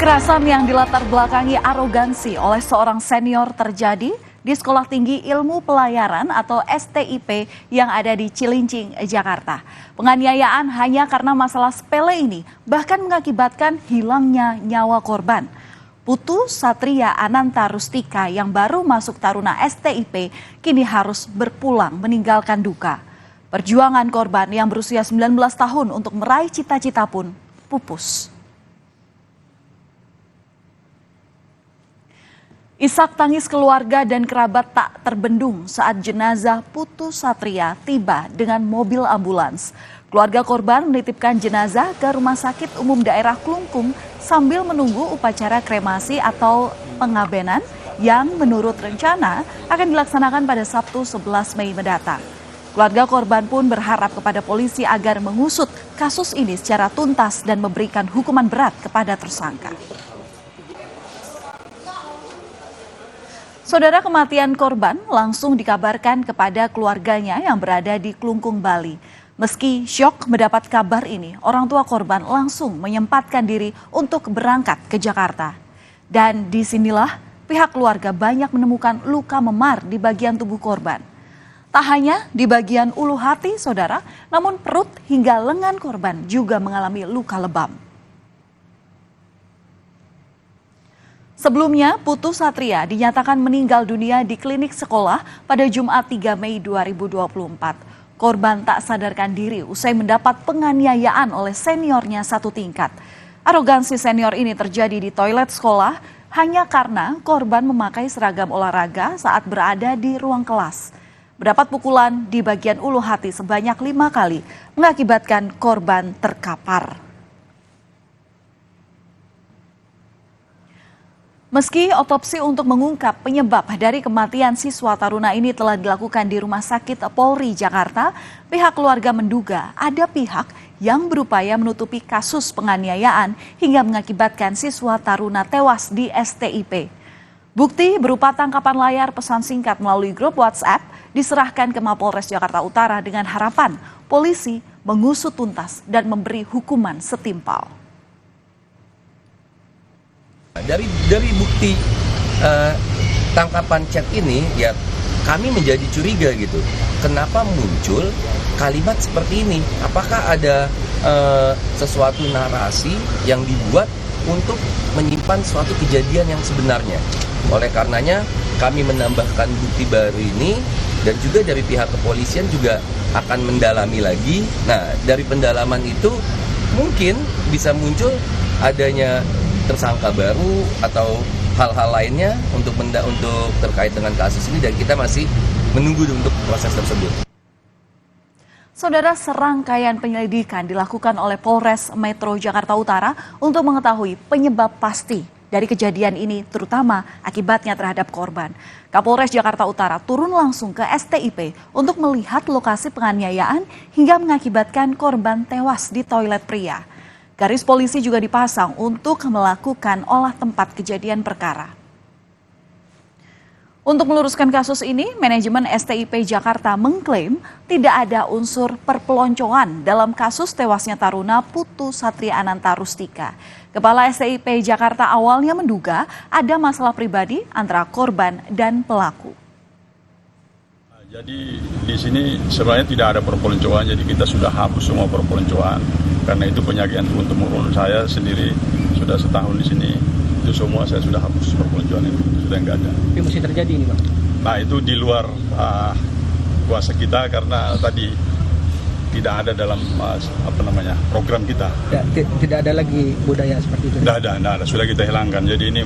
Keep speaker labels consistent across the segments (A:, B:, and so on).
A: Kekerasan yang dilatar belakangi arogansi oleh seorang senior terjadi di Sekolah Tinggi Ilmu Pelayaran atau STIP yang ada di Cilincing, Jakarta. Penganiayaan hanya karena masalah sepele ini bahkan mengakibatkan hilangnya nyawa korban. Putu Satria Ananta Rustika yang baru masuk taruna STIP kini harus berpulang meninggalkan duka. Perjuangan korban yang berusia 19 tahun untuk meraih cita-cita pun pupus. Isak tangis keluarga dan kerabat tak terbendung saat jenazah Putu Satria tiba dengan mobil ambulans. Keluarga korban menitipkan jenazah ke Rumah Sakit Umum Daerah Klungkung sambil menunggu upacara kremasi atau pengabenan yang menurut rencana akan dilaksanakan pada Sabtu 11 Mei mendatang. Keluarga korban pun berharap kepada polisi agar mengusut kasus ini secara tuntas dan memberikan hukuman berat kepada tersangka. Saudara, kematian korban langsung dikabarkan kepada keluarganya yang berada di Klungkung, Bali. Meski syok mendapat kabar ini, orang tua korban langsung menyempatkan diri untuk berangkat ke Jakarta. Dan disinilah pihak keluarga banyak menemukan luka memar di bagian tubuh korban. Tak hanya di bagian ulu hati, saudara, namun perut hingga lengan korban juga mengalami luka lebam. Sebelumnya, Putu Satria dinyatakan meninggal dunia di klinik sekolah pada Jumat 3 Mei 2024. Korban tak sadarkan diri usai mendapat penganiayaan oleh seniornya satu tingkat. Arogansi senior ini terjadi di toilet sekolah hanya karena korban memakai seragam olahraga saat berada di ruang kelas. Mendapat pukulan di bagian ulu hati sebanyak 5 kali mengakibatkan korban terkapar. Meski otopsi untuk mengungkap penyebab dari kematian siswa taruna ini telah dilakukan di Rumah Sakit Polri Jakarta, pihak keluarga menduga ada pihak yang berupaya menutupi kasus penganiayaan hingga mengakibatkan siswa taruna tewas di STIP. Bukti berupa tangkapan layar pesan singkat melalui grup WhatsApp diserahkan ke Mapolres Jakarta Utara dengan harapan polisi mengusut tuntas dan memberi hukuman setimpal.
B: Dari bukti tangkapan chat ini, ya kami menjadi curiga gitu. Kenapa muncul kalimat seperti ini? Apakah ada sesuatu narasi yang dibuat untuk menyimpan suatu kejadian yang sebenarnya? Oleh karenanya kami menambahkan bukti baru ini dan juga dari pihak kepolisian juga akan mendalami lagi. Nah, dari pendalaman itu mungkin bisa muncul adanya tersangka baru atau hal-hal lainnya untuk terkait dengan kasus ini, dan kita masih menunggu untuk proses tersebut.
A: Saudara, serangkaian penyelidikan dilakukan oleh Polres Metro Jakarta Utara untuk mengetahui penyebab pasti dari kejadian ini, terutama akibatnya terhadap korban. Kapolres Jakarta Utara turun langsung ke STIP untuk melihat lokasi penganiayaan hingga mengakibatkan korban tewas di toilet pria. Garis polisi juga dipasang untuk melakukan olah tempat kejadian perkara. Untuk meluruskan kasus ini, manajemen STIP Jakarta mengklaim tidak ada unsur perpeloncoan dalam kasus tewasnya taruna Putu Satria Ananta Rustika. Kepala STIP Jakarta awalnya menduga ada masalah pribadi antara korban dan pelaku.
C: Jadi di sini sebenarnya tidak ada perpeloncoan, jadi kita sudah hapus semua perpeloncoan. Karena itu penyakit turun-temurun, saya sendiri sudah setahun di sini, itu semua saya sudah hapus perpeloncoan itu, sudah enggak ada.
D: Tapi masih terjadi ini, Bang?
C: Nah, itu di luar kuasa kita karena tadi tidak ada dalam program kita.
D: Tidak ada lagi budaya seperti itu?
C: Tidak ada, sudah kita hilangkan, jadi ini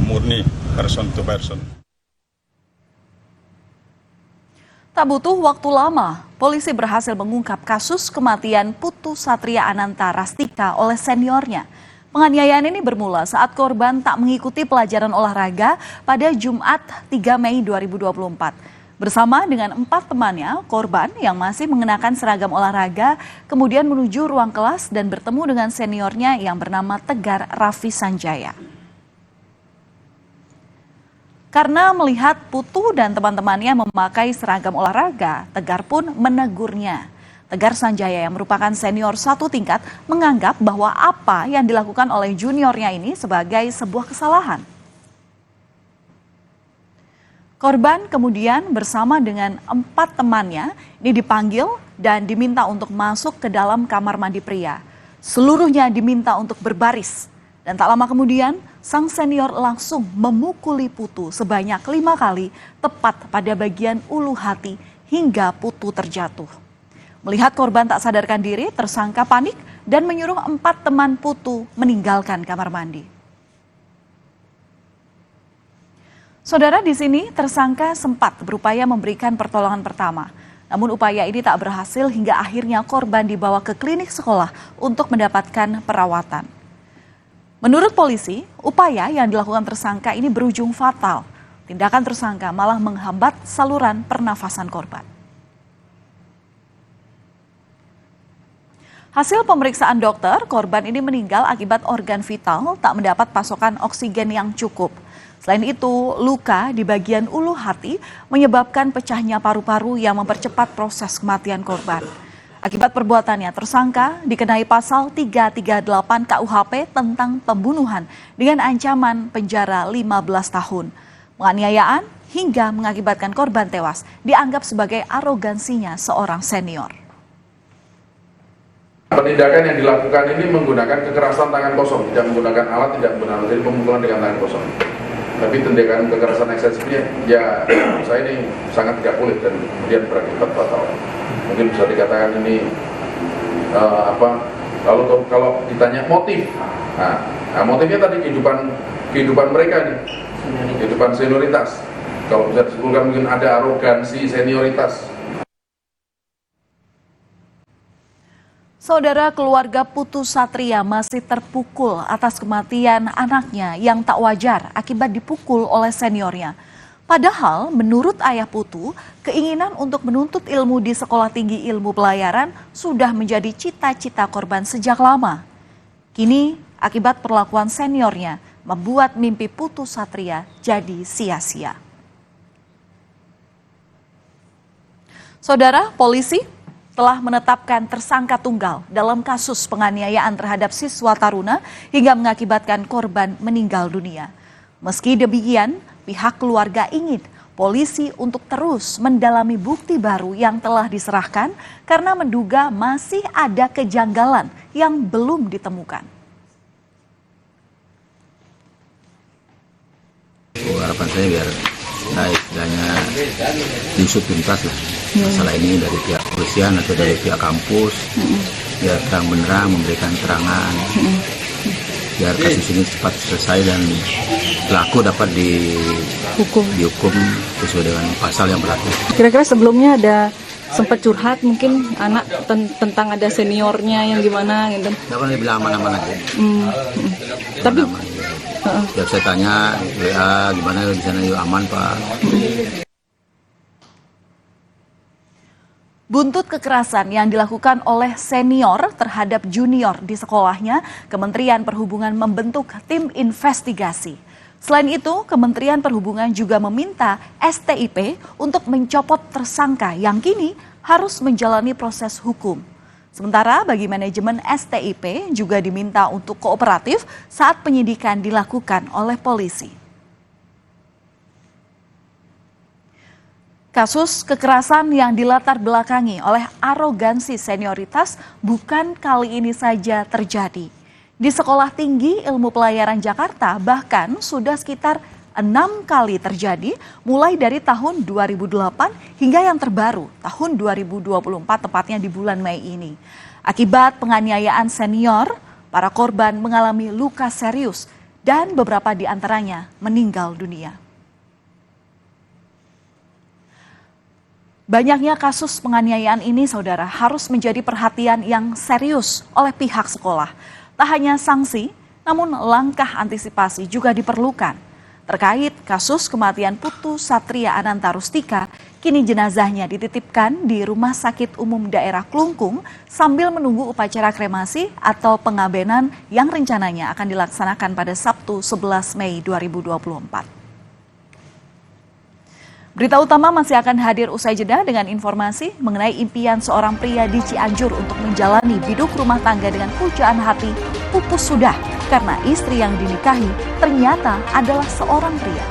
C: murni person to person.
A: Tak butuh waktu lama, polisi berhasil mengungkap kasus kematian Putu Satria Ananta Rustika oleh seniornya. Penganiayaan ini bermula saat korban tak mengikuti pelajaran olahraga pada Jumat 3 Mei 2024. Bersama dengan 4 temannya, korban yang masih mengenakan seragam olahraga kemudian menuju ruang kelas dan bertemu dengan seniornya yang bernama Tegar Raffi Sanjaya. Karena melihat Putu dan teman-temannya memakai seragam olahraga, Tegar pun menegurnya. Tegar Sanjaya yang merupakan senior satu tingkat menganggap bahwa apa yang dilakukan oleh juniornya ini sebagai sebuah kesalahan. Korban kemudian bersama dengan 4 temannya ini dipanggil dan diminta untuk masuk ke dalam kamar mandi pria. Seluruhnya diminta untuk berbaris. Dan tak lama kemudian, sang senior langsung memukuli Putu sebanyak 5 kali tepat pada bagian ulu hati hingga Putu terjatuh. Melihat korban tak sadarkan diri, tersangka panik dan menyuruh 4 teman Putu meninggalkan kamar mandi. Saudara, di sini tersangka sempat berupaya memberikan pertolongan pertama. Namun upaya ini tak berhasil hingga akhirnya korban dibawa ke klinik sekolah untuk mendapatkan perawatan. Menurut polisi, upaya yang dilakukan tersangka ini berujung fatal. Tindakan tersangka malah menghambat saluran pernafasan korban. Hasil pemeriksaan dokter, korban ini meninggal akibat organ vital tak mendapat pasokan oksigen yang cukup. Selain itu, luka di bagian ulu hati menyebabkan pecahnya paru-paru yang mempercepat proses kematian korban. Akibat perbuatannya, tersangka dikenai pasal 338 KUHP tentang pembunuhan dengan ancaman penjara 15 tahun. Penganiayaan hingga mengakibatkan korban tewas dianggap sebagai arogansinya seorang senior.
E: Penindakan yang dilakukan ini menggunakan kekerasan tangan kosong, tidak menggunakan alat, tidak menggunakan, jadi pemukulan dengan tangan kosong. Tapi tindakan kekerasan eksesifnya, ya saya ini sangat tidak boleh dan kemudian berakibat fatal. Mungkin bisa dikatakan ini kalau ditanya motif, nah motifnya tadi kehidupan mereka nih, kehidupan senioritas. Kalau bisa disebutkan mungkin ada arogansi senioritas.
A: Saudara, keluarga Putu Satria masih terpukul atas kematian anaknya yang tak wajar akibat dipukul oleh seniornya. Padahal menurut ayah Putu, keinginan untuk menuntut ilmu di Sekolah Tinggi Ilmu Pelayaran sudah menjadi cita-cita korban sejak lama. Kini akibat perlakuan seniornya membuat mimpi Putu Satria jadi sia-sia. Saudara, polisi telah menetapkan tersangka tunggal dalam kasus penganiayaan terhadap siswa taruna hingga mengakibatkan korban meninggal dunia. Meski demikian, pihak keluarga ingin polisi untuk terus mendalami bukti baru yang telah diserahkan karena menduga masih ada kejanggalan yang belum ditemukan.
F: Harapan saya biar istilahnya diusut tuntas lah masalah ini dari pihak kepolisian atau dari pihak kampus, biar terang benerang memberikan keterangan, biar kasus ini cepat selesai dan pelaku dapat dihukum sesuai dengan pasal yang berlaku.
G: Kira-kira sebelumnya ada sempat curhat mungkin anak tentang ada seniornya yang gimana gitu?
F: Tidak pernah dibilang aman-aman aja.
G: Tapi
F: tiap saya tanya, WA gimana di sana, yuk aman Pak.
A: Buntut kekerasan yang dilakukan oleh senior terhadap junior di sekolahnya, Kementerian Perhubungan membentuk tim investigasi. Selain itu, Kementerian Perhubungan juga meminta STIP untuk mencopot tersangka yang kini harus menjalani proses hukum. Sementara bagi manajemen STIP juga diminta untuk kooperatif saat penyidikan dilakukan oleh polisi. Kasus kekerasan yang dilatar belakangi oleh arogansi senioritas bukan kali ini saja terjadi. Di Sekolah Tinggi Ilmu Pelayaran Jakarta bahkan sudah sekitar 6 kali terjadi mulai dari tahun 2008 hingga yang terbaru tahun 2024 tepatnya di bulan Mei ini. Akibat penganiayaan senior, para korban mengalami luka serius dan beberapa di antaranya meninggal dunia. Banyaknya kasus penganiayaan ini, saudara, harus menjadi perhatian yang serius oleh pihak sekolah. Tak hanya sanksi, namun langkah antisipasi juga diperlukan. Terkait kasus kematian Putu Satria Ananta Rustika, kini jenazahnya dititipkan di Rumah Sakit Umum Daerah Klungkung sambil menunggu upacara kremasi atau pengabenan yang rencananya akan dilaksanakan pada Sabtu 11 Mei 2024. Berita utama masih akan hadir usai jeda dengan informasi mengenai impian seorang pria di Cianjur untuk menjalani biduk rumah tangga dengan pujaan hati pupus sudah karena istri yang dinikahi ternyata adalah seorang pria.